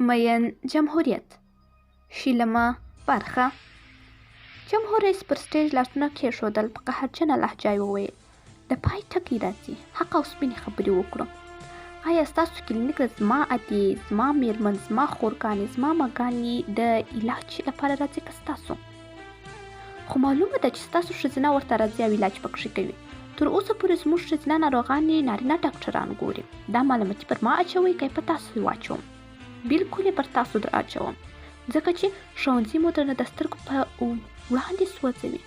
مین جمهوریت. شلمه برخه. جمهور رئیس پر سټیج لاسونه کېښودل، په قهرجنه لهجه یې وویل: د پای ټکی راځي، حق او سپینې خبرې وکړو. آیا ستاسو کلینیک زما ادې، زما میرمن، زما خورګانې، زما مګانې د علاج لپاره راځي که ستاسو؟ خو معلومه ده چې ستاسو ښځینه ورته راځي او علاج پکښې کوي. تر اوسه پورې زموږ ښځینه ناروغانې نارینه ډاکټران ګوري. دا معلوماتي پر ما اچوئ که په تاسو یې واچوم؟ بلکل یې پر تاسو اچوم، ځکه چې ښوونځي مو درنه د سترګو په وړاندې سوځوي.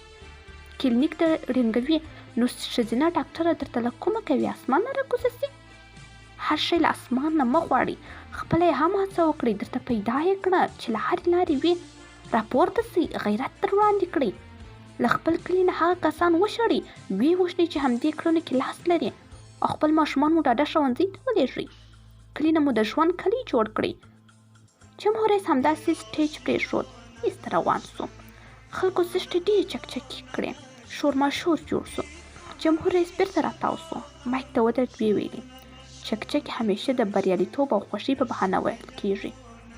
کلینیک د ړنګوي، نو ښځینه ډاکټره درته له کومه کوي؟ اسمان نه راکوزه سي؟ هر شی له اسمان نه مه غواړئ، خپله یې هم هڅه وکړئ، درته پیدا یې کړه چې له هرې لارې وي. راپورته سئ، غیرت در وړاندې کړئ، له خپل کلي نه هغه کسان وشړئ، ویې وژنئ چې همدې کړنو کې لاس لري، او خپل ماشومان مو ډاډه ښوونځي ته ولېږئ. کلي نه مو د ژوند کلی جوړ کړئ. جمهور رئیس همداسې سټیج پرېښود، ایسته روان سو. خلکو زښتې ډېرې چکچکې کړې، شورماشور جوړ سو. جمهور رئیس بیرته راتاو سو، مایک ته ودرېد، ویې ویلې: چکچکې همیشه د بریالیتوب او خوښۍ په بهانه ویل کېږي.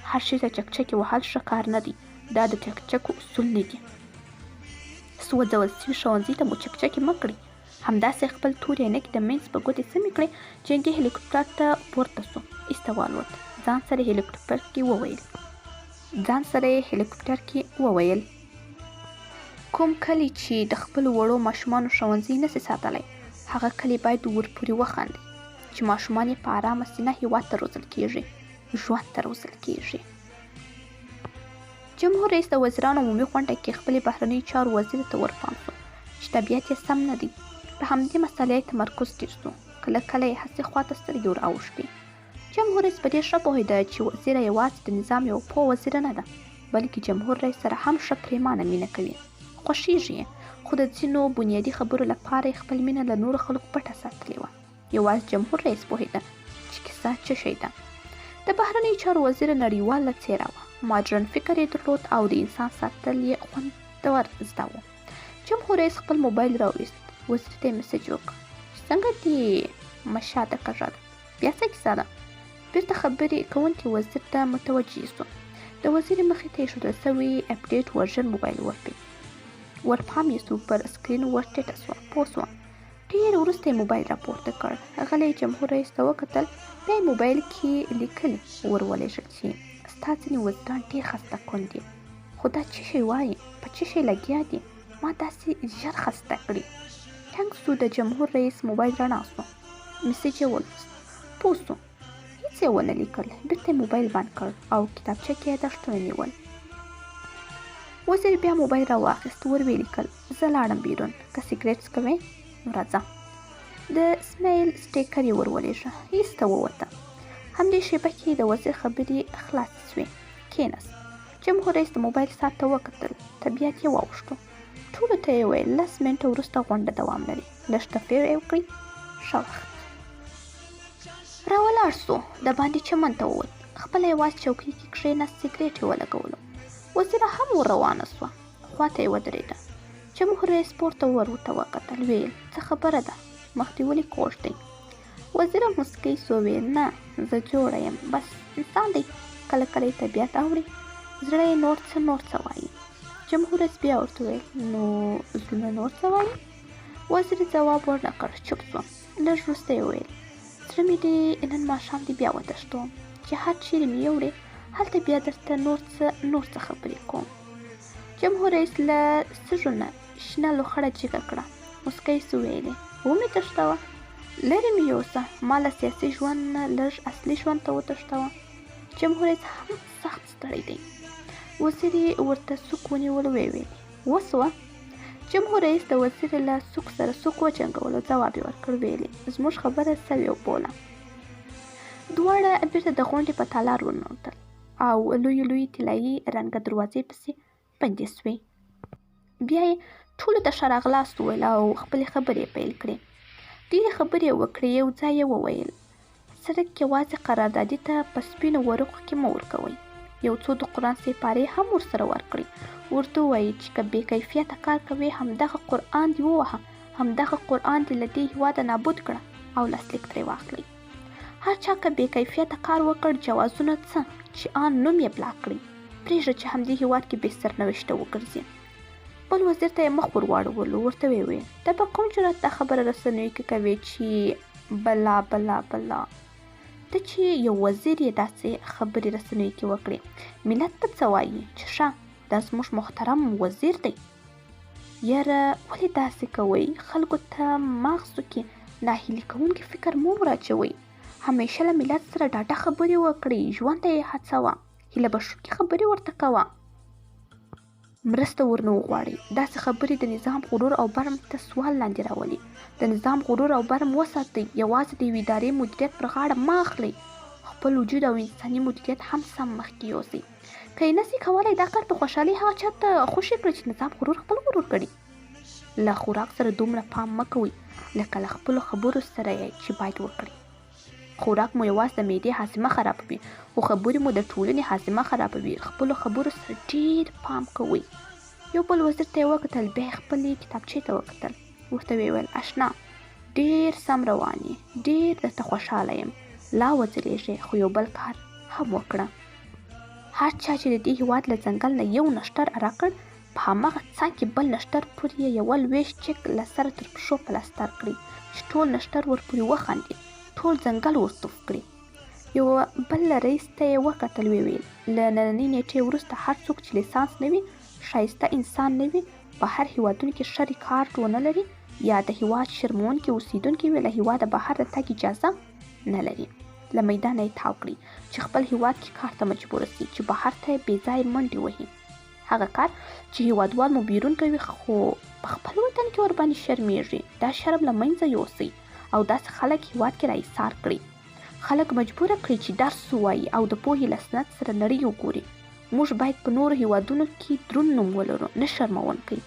هر شي ته چکچکې وهل ښه کار نه دی، دا د چکچکو اصول نه دي. سوځول سوي ښوونځي ته مو چکچکې مه کړئ. همداسې خپل تورې عینکې د مینځ په ګوتې سمې کړئ. جنګي هلیکوپټر ته پورته سو، ایسته والوت. ځان سره هلیکوپټر کې وویل: کوم کلی چې د خپلو وړو ماشومانو ښوونځي نسي ساتلی، هغه کلی باید ورپورې وخاندئ چې ماشومان یې په ارامه سینه هېواد ته روزل کېږي، ژوند ته روزل کېږي. جمهور رئیس د وزیرانو عمومي غونډه کې خپلې بهرنیو چارو وزیر ته ورپام سو چې طبیعت یې سم نه دی. په همدې مسئله یې تمرکز ټینګ سو، کله کله یې هسې خواته سترګې ور اوښتې. جمهور رئیس په دې ښه پوهېده چې وزیره یوازې د نظام یوه پوه وزیره نه ده، بلکې جمهور رئیس سره هم ښه پرېمانه مینه کوي، خوښیږي یې، خو د ځینو بنیادي خبرو لپاره یې خپل مینه له نورو خلکو پټه ساتلې وه. یوازې جمهور رئیس پوهېده چې کیسه څه شی ده. د بهرنیو چارو وزیره نړیواله څېره وه، ماډرن فکر یې درلود او د انسان ساتل یې خوندور زده و. جمهور رئیس خپل موبایل راوویست، وزیر ته یې مسج وکړ: څنګه دې مشاده کږه ده، بیا څه کیسه ده؟ بیرته خبرې کوونکي وزیر ته متوجه سو. د وزیر مخې ته ایښودل سوی اپډیټ ورژن موبایل ورپام یې سو، پر سکرین ورټیټه سوه، پوه سوه. ډېر وروسته یې موبایل راپورته کړ، غلی جمهور رئیس ته وکتل، بیا یې موبایل کې لیکل ورولېږل چې ستا ځینې وزیران ډېر خسته کن دي. خو دا څه شی وایي؟ په څه شی لګیا دي؟ ما داسې ژر خسته کړي. ټنګ سو، د جمهور رئیس موبایل رڼا سو، میسج یې ولوست، پوه سو، هېڅ یې ونه لیکل. بیرته یې موبایل بند کړ او کتابچه کې یادښتونه نیول. وزیر بیا موبایل راواخیست، ور ویې لیکل: زه لاړم بیرون، که سګرټ څکوې نو راځه. د اسماعیل سټیکر یې ورولېږه، ایسته ووته. همدې شیبه کې د وزیر خبرې خلاصې سوې، کېناست. جمهور رئیس د موبایل ساعت ته وکتل، طبیعت یې واوښتو. ټولو ته یې ویل: 10 منټه وروسته غونډه دوام لري، لږ تفریح وکړئ، ښه وخت. راولاړ سو، د باندې چمن ته ووت، خپله یوازې چوکۍ کې کښېناست، سګرټ یې ولګولو. وزیره هم ور روانه سوه، خواته یې ودرېده. جمهور رئیس پورته ورته وکتل، ویل: څه خبره ده، مخ دې ولې کوږ دی؟ وزیره موسکی سو، ویل: نه، زه جوړه یم، بس انسان دی، کله کله یې طبیعت اوري، زړه یې نور څه وایي. جمهور رئیس بیا ورته ویل: نو زړونه نور څه وایي؟ وزیر جواب ورنه کړ، چوپ سو. لږ وروسته یې ویل: زړه مې دی نن ماښام دې بیا وتښتوم، چې هر چیرې مې یوړې هلته بیا درته نور څه خبرې کوم. جمهور رئیس له سږو نه شنه لوخړه جګه کړه، موسکی سو، ویلې: ومې تښتوه، لرې مې یوسه، ما له سیاسي ژوند نه لږ اصلي ژوند ته وتښتوه. جمهور رئیس هم سخت ستړی دی. وزیر یې ورته سوک ونیول، ویې ویلې: وسوه. جمهور رئیس د وزیر له سوک سره سوک وجنګولو، ځواب یې ورکړ، ویلې: زموږ خبره سوې وبوله. دواړه بیرته د غونډې په تالار ورننوتل او لویې طلایي رنګه دروازې پسې بندې سوې. بیا یې ټولو ته ښه راغلاست وویل او خپلې خبرې پیل کړې. ډېرې خبرې یې وکړې، یو ځای یې وویل: سړک یوازې قراردادي ته په سپینو ورقو کې مه ورکوئ، یو څو د قرآن سپارې هم ورسره ورکړئ، ورته ووایئ چې که بې کیفیته کار کوې، همدغه قرآن دې ووهه، همدغه قرآن دې له دې هېواده نابود کړه او لاسلیک ترې واخلئ. هر چا که بې کیفیته کار وکړ جوازونه څه چې آن نوم یې بلا کړي، پرېږده چې همدې هېواد کې بې سرنوشته وګرځي. بل وزیر ته یې مخ ور واړولو، ورته ویې ویل ته په کوم جرأت دا خبره رسنیو کې کوې چې بلا بلا بلا، ته چې یو وزیر یې داسې خبرې رسنیو کې وکړې، ملت به څه وایي چې ښه دا زموږ محترم وزیر دی. یاره ولې داسې کوئ؟ خلکو ته مغزو کې ناهیلي کوونکي فکر مه وراچوئ. همیشه له ملت سره ډاډه خبرې وکړئ، ژوند ته یې هڅوه، هیله بښونکې خبرې ورته کوه، مرسته ورنه وغواړئ. داسې خبرې د نظام غرور او برم ته سوال لاندې راولي. د نظام غرور او برم وساتئ، یوازې د یوې ادارې مدیریت پر غاړه مه اخلئ، خپل وجود او انساني مدیریت هم سم مخکې یوسئ. که یې نسئ کولی دا کار په خوشحالۍ هغه چا ته خوشي کړئ چې نظام غرور خپل غرور ګڼي. له خوراک سره دومره پام مه کوئ لکه له خپلو خبرو سره یې چې باید وکړئ. خوراک مو یوازې د معدې هاضمه خرابوي، خو خبرې مو د ټولنې هاضمه خرابوي. خپلو خبرو سره ډېر پام کوئ. یو بل وزیر ته یې وکتل، بیا یې خپلې کتابچې ته وکتل، ورته ویې ویل اشنا ډېر سم روان یې، ډېر درته خوشحاله یم، لا وځلېږې، خو یو بل کار هم وکړه. هر چا چې د دې هېواد له ځنګل نه یو نښتر اره کړ، په هماغه څنګ کې بل نښتر پورې یې یوه لویشت چک له سره تر پښو پلستر کړي چې ټول نښتر ورپورې وخندي، ټول ځنګل ورتوف کړي. یو بل رئیس ته یې وکتل، ویې ویل له نننۍ نیټې وروسته هر څوک چې لیسانس نه وي، ښایسته انسان نه وي، په هر هېوادونو کې ښه ریکارډ ونه لري، یا د هېواد شرموونکي اوسیدونکي وي، له هېواده بهر د تګ اجازه نه لري، له میدانه یې تاو کړي چې خپل هېواد کې کار ته مجبوره سي، چې بهر ته یې بې ځایه منډې وهي. هغه کار چې هېوادوال مو بیرون کوي خو په خپل وطن کې ورباندې شرمېږي، دا شرم له منځه یوسئ او داسې خلک هېواد کې راایسار کړئ. خلک مجبوره کړئ چې درس ووایي او د پوهې له سند سره نړۍ وګوري. موږ باید په نورو هېوادونو کې دروند نوم ولرو، نه شرموونکی.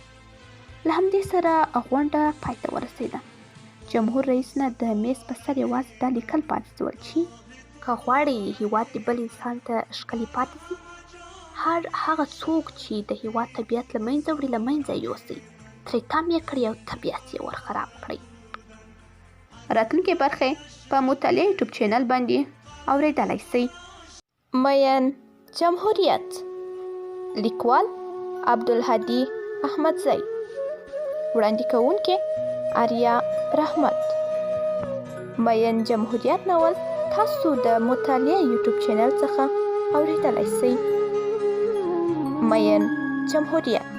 له همدې سره غونډه پای ته ورسېده. جمهور رئیس نه د میز په سر یوازې دا لیکل پاتې شول چې که غواړئ هېواد د بل انسان ته ښکلی پاتې شي، هر هغه څوک چې د هېواد طبیعت له منځه وړي له منځه یوسئ، ترې تم یې کړئ او طبیعت یې ور خراب کړئ. راتلونکې برخې په مطالعه یوټیوب چینل باندې اورېدلی شئ. مین جمهوریت، لیکوال عبدالهادي احمدزی، وړاندې کوونکې آریا رحمت. مین جمهوریت ناول تاسو د مطالعه یوټیوب چینل څخه اورېدلی شئ. مین جمهوریت.